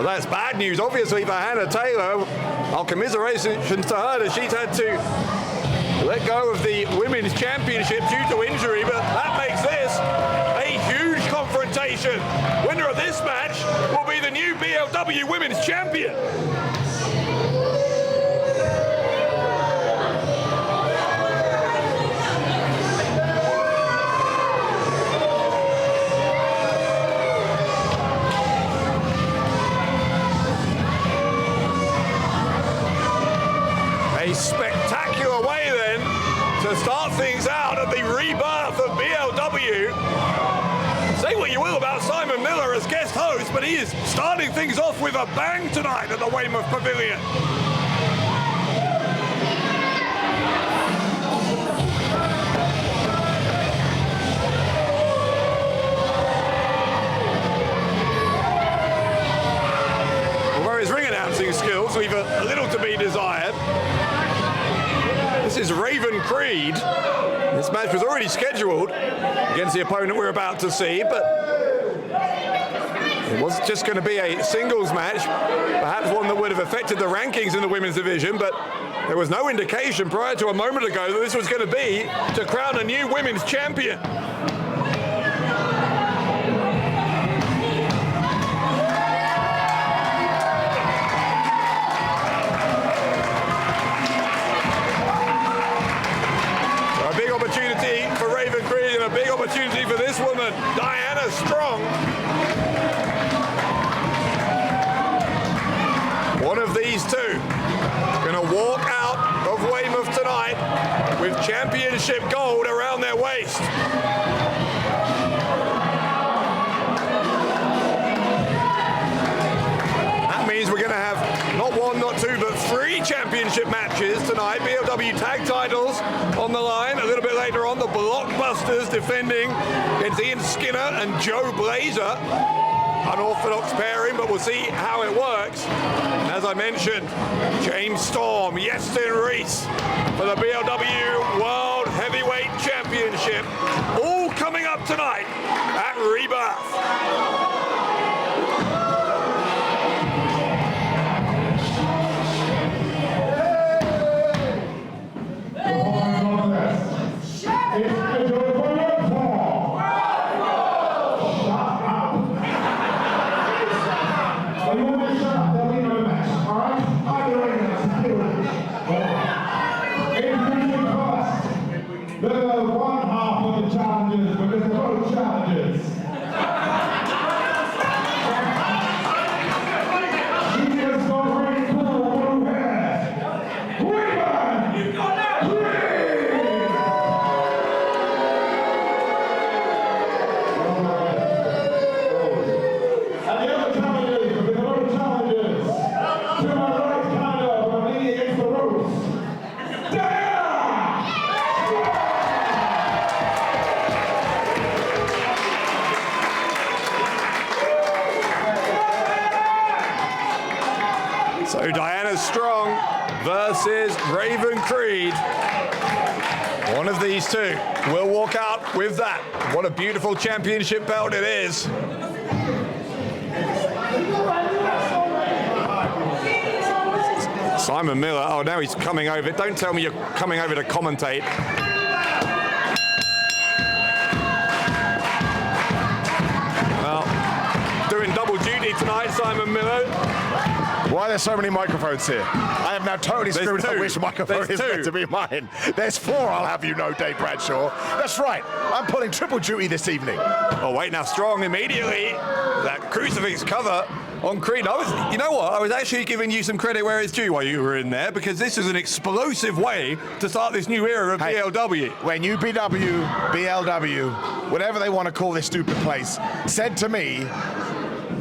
Well, that's bad news, obviously, for Hannah Taylor. Our commiserations to her that she's had to let go of the Women's Championship due to injury, but that makes this a huge confrontation. Winner of this match will be the new BLW Women's Champion. A spectacular way then to start things out at the rebirth of BLW. Say what you will about Simon Miller as guest host, but he is starting things off with a bang tonight at the Weymouth Pavilion. Although his ring announcing skills leave a little to be desired. This is Raven Creed. This match was already scheduled against the opponent we're about to see, but it was just going to be a singles match, perhaps one that would have affected the rankings in the women's division, but there was no indication prior to a moment ago that this was going to be to crown a new women's champion. Opportunity for Raven Creed and a big opportunity for this woman, Diana Strong. One of these two going to walk out of Weymouth tonight with championship gold around their waist. That means we're going to have not one, not two, but three championship matches tonight. BLW tag titles on the line. A little bit later on, the Blockbusters defending against Ian Skinner and Joe Blazer. Unorthodox pairing, but we'll see how it works. And as I mentioned, James Storm, Yestin Reese for the BLW World Heavyweight Championship. All coming up tonight at Rebirth. So Diana Strong versus Raven Creed. One of these two will walk out with that. What a beautiful championship belt it is. Simon Miller, oh, now he's coming over. Don't tell me you're coming over to commentate. Well, doing double duty tonight, Simon Miller. Why are there so many microphones here? I have now totally screwed up which microphone is meant to be mine. There's four, I'll have you know, Dave Bradshaw. That's right, I'm pulling triple duty this evening. Oh, wait, now Strong immediately. That crucifix cover on Creed. You know what? I was actually giving you some credit where it's due while you were in there, because this is an explosive way to start this new era of BLW. When UBW, BLW, whatever they want to call this stupid place, said to me,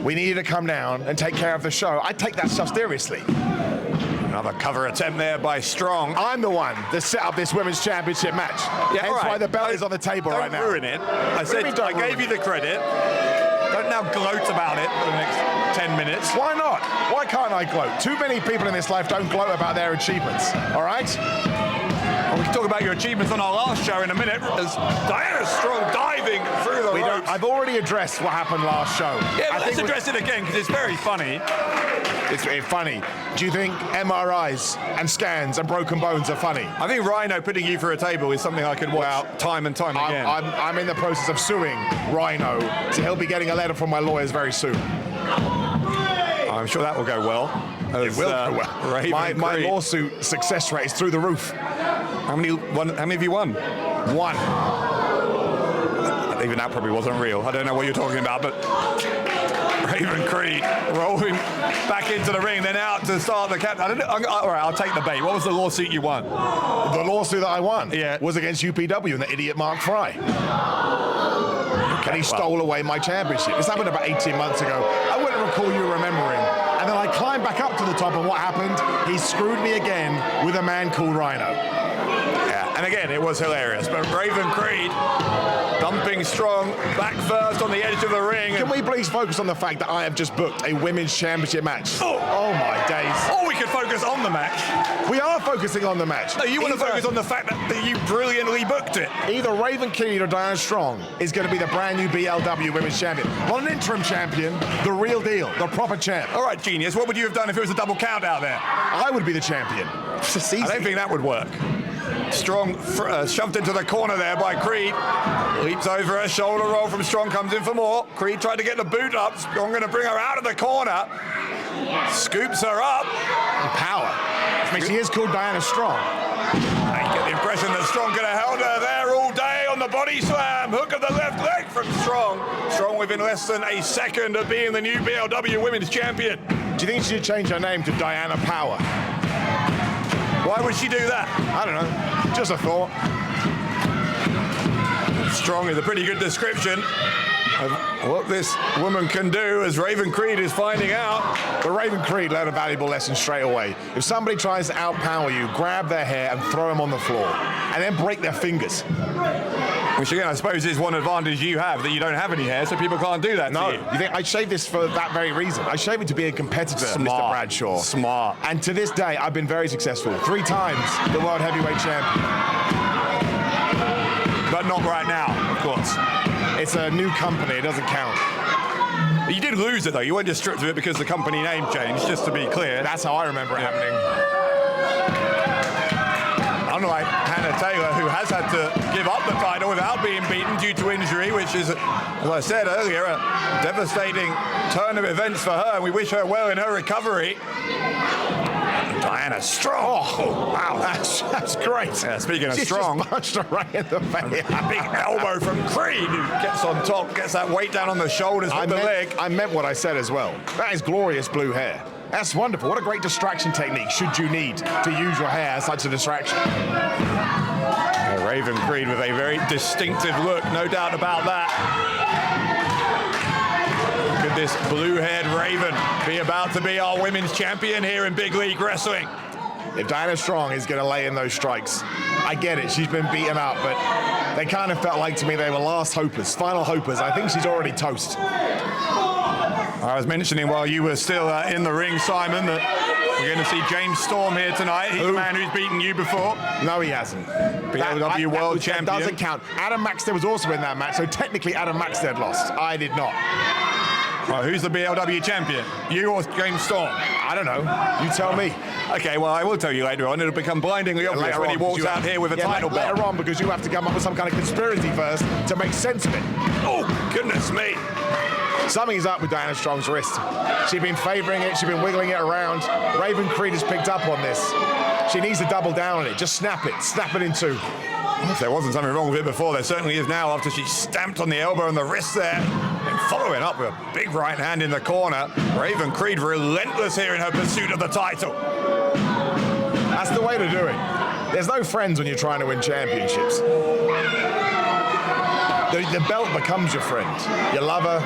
we need you to come down and take care of the show, I take that stuff seriously. Another cover attempt there by Strong. I'm the one that set up this Women's Championship match. Yeah, hence why the belt is on the table right now. Don't ruin it. I said I gave you the credit. Don't now gloat about it for the next 10 minutes. Why not? Why can't I gloat? Too many people in this life don't gloat about their achievements, all right? Well, we can talk about your achievements on our last show in a minute, as Diana Strong diving through the ropes. I've already addressed what happened last show. Yeah, but let's address it again, because it's very funny. It's funny. Do you think MRIs and scans and broken bones are funny? I think Rhino putting you through a table is something I could watch time and time again. I'm in the process of suing Rhino, so he'll be getting a letter from my lawyers very soon. I'm sure that will go well. It will go well. My lawsuit success rate is through the roof. How many have you won? One. Even that probably wasn't real. I don't know what you're talking about, but Raven Creed rolling back into the ring, then out to start the cap. All right, I'll take the bait. What was the lawsuit you won? The lawsuit that I won was against UPW and the idiot Mark Fry. And he stole away my championship. This happened about 18 months ago. I wouldn't recall you remembering. And then I climbed back up to the top, and what happened? He screwed me again with a man called Rhino. Yeah, and again, it was hilarious. But Raven Creed dumping Strong back first on the edge of the ring. Can we please focus on the fact that I have just booked a Women's Championship match? Oh my days. Or we could focus on the match. We are focusing on the match. No, you want to focus on the fact that you brilliantly booked it. Either Raven Creed or Diana Strong is going to be the brand new BLW Women's Champion. Not an interim champion, the real deal, the proper champ. All right, genius. What would you have done if it was a double count out there? I would be the champion. It's easy. I don't think that would work. Strong shoved into the corner there by Creed. Leaps over her, shoulder roll from Strong, comes in for more. Creed tried to get the boot up. Strong going to bring her out of the corner. Scoops her up. Power. I mean, she is called Diana Strong. I get the impression that Strong could have held her there all day on the body slam. Hook of the left leg from Strong. Strong within less than a second of being the new BLW Women's Champion. Do you think she should change her name to Diana Power? Why would she do that? I don't know. Just a thought. Strong is a pretty good description of what this woman can do, as Raven Creed is finding out. But Raven Creed learned a valuable lesson straight away. If somebody tries to outpower you, grab their hair and throw them on the floor, and then break their fingers. Which again, I suppose is one advantage you have, that you don't have any hair, so people can't do that to you. You think I shave this for that very reason? I shave it to be a competitor, Smart. Mr. Bradshaw. Smart. And to this day, I've been very successful. 3 times the World Heavyweight Champion. But not right now, of course. It's a new company, it doesn't count. You did lose it though, you weren't just stripped of it because the company name changed, just to be clear. That's how I remember it happening. Unlike Hannah Taylor, who has had to give up the title without being beaten due to injury, which is, as I said earlier, a devastating turn of events for her, and we wish her well in her recovery. Diana Strong. Oh, wow, that's great. Yeah, speaking of She's Strong, just punched her right in the face. A big elbow from Creed, who gets on top, gets that weight down on the shoulders with the leg. I meant what I said as well. That is glorious blue hair. That's wonderful. What a great distraction technique should you need to use your hair as such a distraction. Raven Creed with a very distinctive look, no doubt about that. Could this blue-haired Raven be about to be our women's champion here in Big League Wrestling? If Diana Strong is going to lay in those strikes, I get it. She's been beaten up, but they kind of felt like to me they were last hopers, final hopers. I think she's already toast. I was mentioning while you were still in the ring, Simon, that we're going to see James Storm here tonight. He's the man who's beaten you before. No, he hasn't. BLW World Champion. That doesn't count. Adam Maxted was also in that match, so technically Adam Maxted lost. I did not. Well, who's the BLW champion? You or James Storm? I don't know. You tell me. Okay, well, I will tell you later on. It'll become blindingly obvious when he walks out here with a title belt. Later on, because you have to come up with some kind of conspiracy first to make sense of it. Oh, goodness me. Something's up with Diana Strong's wrist. She's been favoring it. She's been wiggling it around. Raven Creed has picked up on this. She needs to double down on it. Just snap it. Snap it in two. If there wasn't something wrong with it before, there certainly is now, after she stamped on the elbow and the wrist there. And following up with a big right hand in the corner. Raven Creed relentless here in her pursuit of the title. That's the way to do it. There's no friends when you're trying to win championships. The belt becomes your friend. Your lover,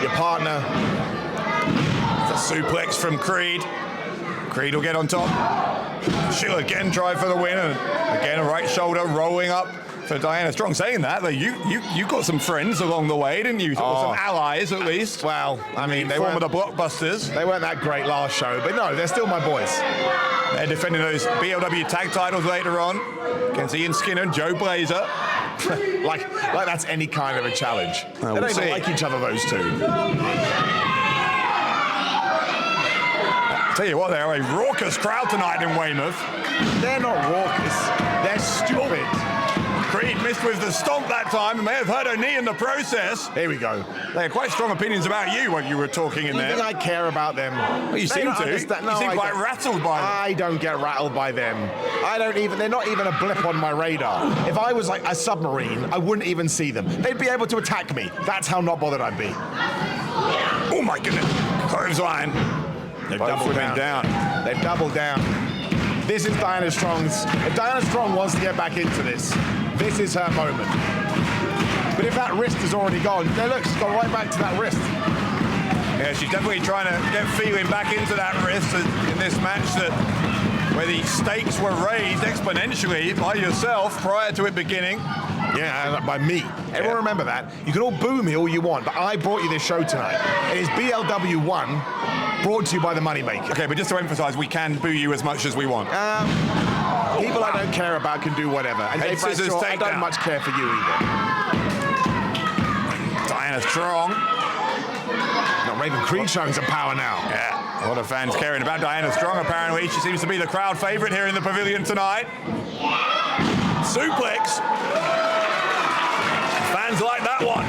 your partner. The suplex from Creed. Creed will get on top. She'll again try for the win. And again, a right shoulder rolling up So Diana Strong saying that you got some friends along the way, didn't you? Some allies, at least. Well, I mean, they form weren't of the Blockbusters. They weren't that great last show, but no, they're still my boys. They're defending those BLW tag titles later on against Ian Skinner and Joe Blazer. like that's any kind of a challenge. They we'll don't even see. like each other, those two. Tell you what, they're a raucous crowd tonight in Weymouth. They're not raucous. They're stupid. Creed missed with the stomp that time and may have hurt her knee in the process. Here we go. They had quite strong opinions about you when you were talking in You there. think I care about them? Well, you They seem don't to. understand- No, you seem I quite don't. rattled by them. I don't get rattled by them. They're not even a blip on my radar. If I was like a submarine, I wouldn't even see them. They'd be able to attack me. That's how not bothered I'd be. Oh my goodness. Clothesline. They've Both doubled women down. They've doubled down. This is Diana Strong's. If Diana Strong wants to get back into this is her moment. But if that wrist is already gone, look, she's gone right back to that wrist. Yeah, she's definitely trying to get feeling back into that wrist in this match where the stakes were raised exponentially by yourself prior to it beginning. Yeah, and by me. Everyone remember that. You can all boo me all you want, but I brought you this show tonight. It is BLW 1, brought to you by the Moneymaker. Okay, but just to emphasize, we can boo you as much as we want. People I don't care about can do whatever. And Head Dave scissors Bradshaw, I takedown. don't much care for you either. Diana Strong. Now, Raven Creed showing some power now. Yeah, a lot of fans caring about Diana Strong, apparently. She seems to be the crowd favorite here in the pavilion tonight. Suplex. Fans like that one.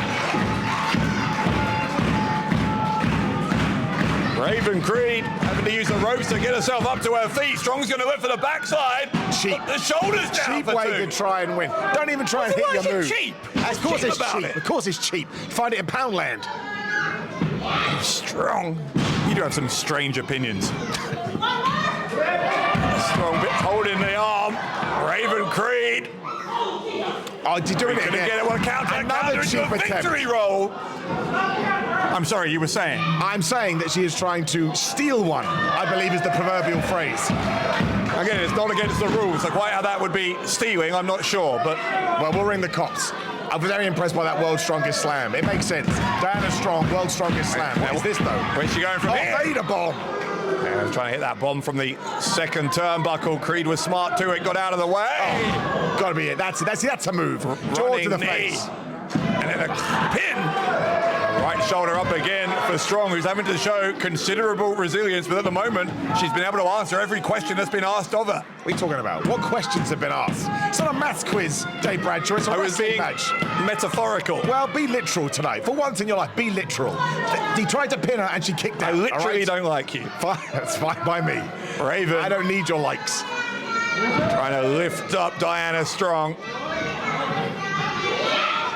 Raven Creed having to use the ropes to get herself up to her feet. Strong's going to look for the backside. Cheap. Put the shoulders down Cheap for way two. to try and win. Don't even try and hit Why your is it move. cheap? Of What's course cheap it's about cheap. it? Of course it's cheap. Find it in Poundland. Strong. You do have some strange opinions. Strong bit holding the arm. Raven Creed. Oh, you're doing it Gonna again. get it. One counter Another into a cheap attempt. victory roll. I'm sorry, you were saying. I'm saying that she is trying to steal one, I believe is the proverbial phrase. Again, it's not against the rules, so quite how that would be stealing, I'm not sure, but Well, we'll ring the cops. I was very impressed by that World's Strongest Slam. It makes sense. Diana Strong, World's Strongest Slam. What is this, though? where's she going from here? Vader bomb. Yeah, trying to hit that bomb from the second turnbuckle. Creed was smart too, it got out of the way. Gotta be it. That's a move. Jaw to the Running knee. face. And then a pin. Right shoulder up again for Strong, who's having to show considerable resilience, but at the moment, she's been able to answer every question that's been asked of her. What are you talking about? What questions have been asked? It's not a maths quiz, Dave Bradshaw. It's a I was wrestling being match. metaphorical. Well, be literal tonight. For once in your life, be literal. He tried to pin her and she kicked out. I literally all right? don't like you. Fine, that's fine by me. Raven. I don't need your likes. Trying to lift up Diana Strong.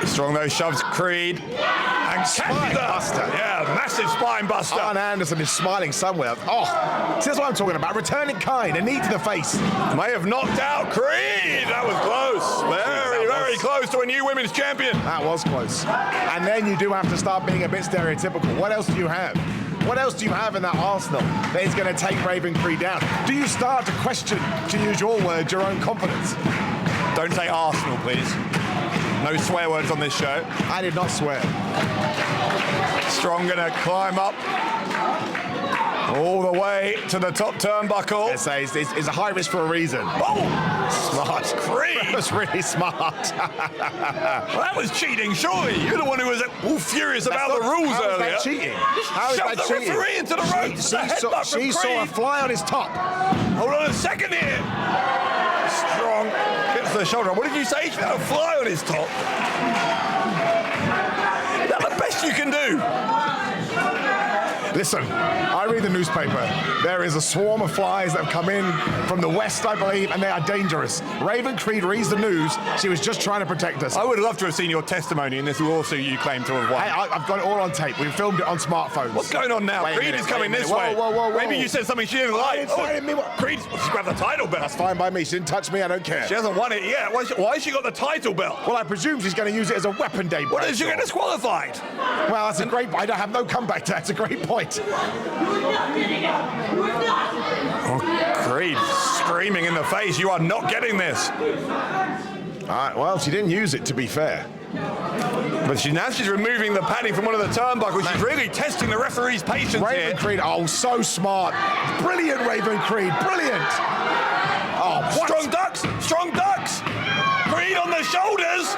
Strong though shoves Creed and Spine catches her. buster. Yeah, massive spine buster. Arn Anderson is smiling somewhere. Oh, see, that's what I'm talking about. Returning kind, a knee to the face. May have knocked out Creed. That was close. Very close to a new women's champion. That was close. And then you do have to start being a bit stereotypical. What else do you have? What else do you have in that arsenal that is going to take Raven Creed down? Do you start to question, to use your word, your own confidence? Don't say Arsenal, please. No swear words on this show. I did not swear. Strong gonna climb up all the way to the top turnbuckle. It's a high risk for a reason. Oh, Smart. Creed. That was really smart. Well, that was cheating, surely. You're the one who was all furious about the rules How is earlier. that cheating? How is Shoved that the cheating? referee into the ropes. She saw a fly on his top. Hold on a second here. Strong gets the shoulder. What did you say? He had a fly on his top. Is that the best you can do? Listen, I read the newspaper. There is a swarm of flies that have come in from the west, I believe, and they are dangerous. Raven Creed reads the news. She was just trying to protect us. I would love to have seen your testimony in this lawsuit you claim to have won. Hey, I've got it all on tape. We filmed it on smartphones. What's going on now? Wait a Creed minute, is coming wait a this minute. way. Whoa. Maybe you said something she didn't like. didn't say I didn't mean what- Creed, she grabbed the title belt. That's fine by me. She didn't touch me. I don't care. She hasn't won it yet. Why has she got the title belt? Well, I presume she's going to use it as a weapon, Dave. What did she get Bradshaw. disqualified? Well, that's a great. I don't have no comeback to that. That's a great point. Oh, Creed screaming in the face, you are not getting this. Well, she didn't use it, to be fair. But now she's removing the padding from one of the turnbuckles. She's really testing the referee's patience Raven here. Creed, oh, so smart. Brilliant, Raven Creed, brilliant. Oh, what? Strong ducks, strong ducks. Creed on the shoulders.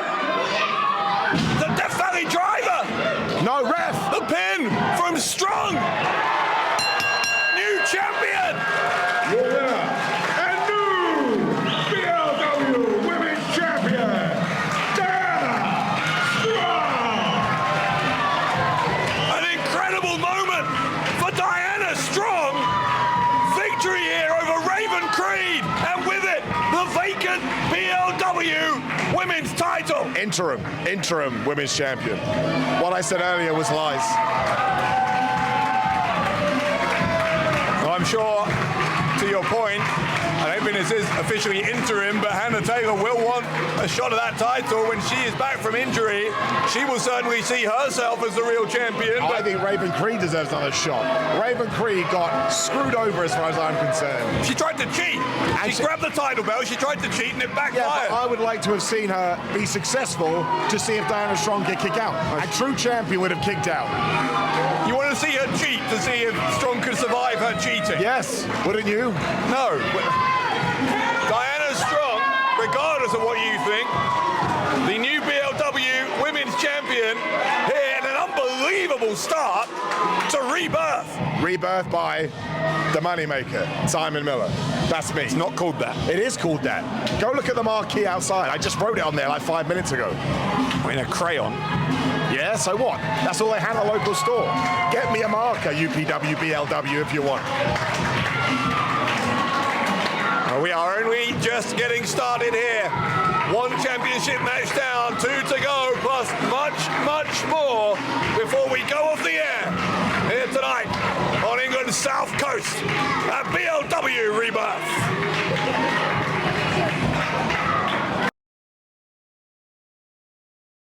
The Death Valley driver. No ref. The pin from Strong. New champion. Your winner and new BLW Women's Champion, An incredible moment for Diana Strong. Victory here over Raven Creed, and with it, the vacant BLW Women's title. Interim Women's Champion. What I said earlier was lies. Well, I'm sure, to your point, I don't think this is officially interim, but Hannah Taylor will want a shot at that title when she is back from injury. She will certainly see herself as the real champion. I think Raven Creed deserves another shot. Raven Creed got screwed over as far as I'm concerned. She tried to cheat. She grabbed the title belt, she tried to cheat, and it backfired. Yeah, but I would like to have seen her be successful to see if Diana Strong get kicked out. A true champion would have kicked out. You want to see her cheat to see if Strong could survive her cheating? Yes, wouldn't you? No. Diana Strong, regardless of what you think, the new BLW Women's Champion here in an unbelievable start to Rebirth. Rebirth by the moneymaker, Simon Miller. That's me. It's not called that. It is called that. Go look at the marquee outside. I just wrote it on there like 5 minutes ago. In a crayon. Yeah, so what? That's all they had at the local store. Get me a marker, UPW, BLW, if you want. Well, we are only just getting started here. One championship match down, 2 to go, plus much, much more before we go off the air here tonight on England's South Coast.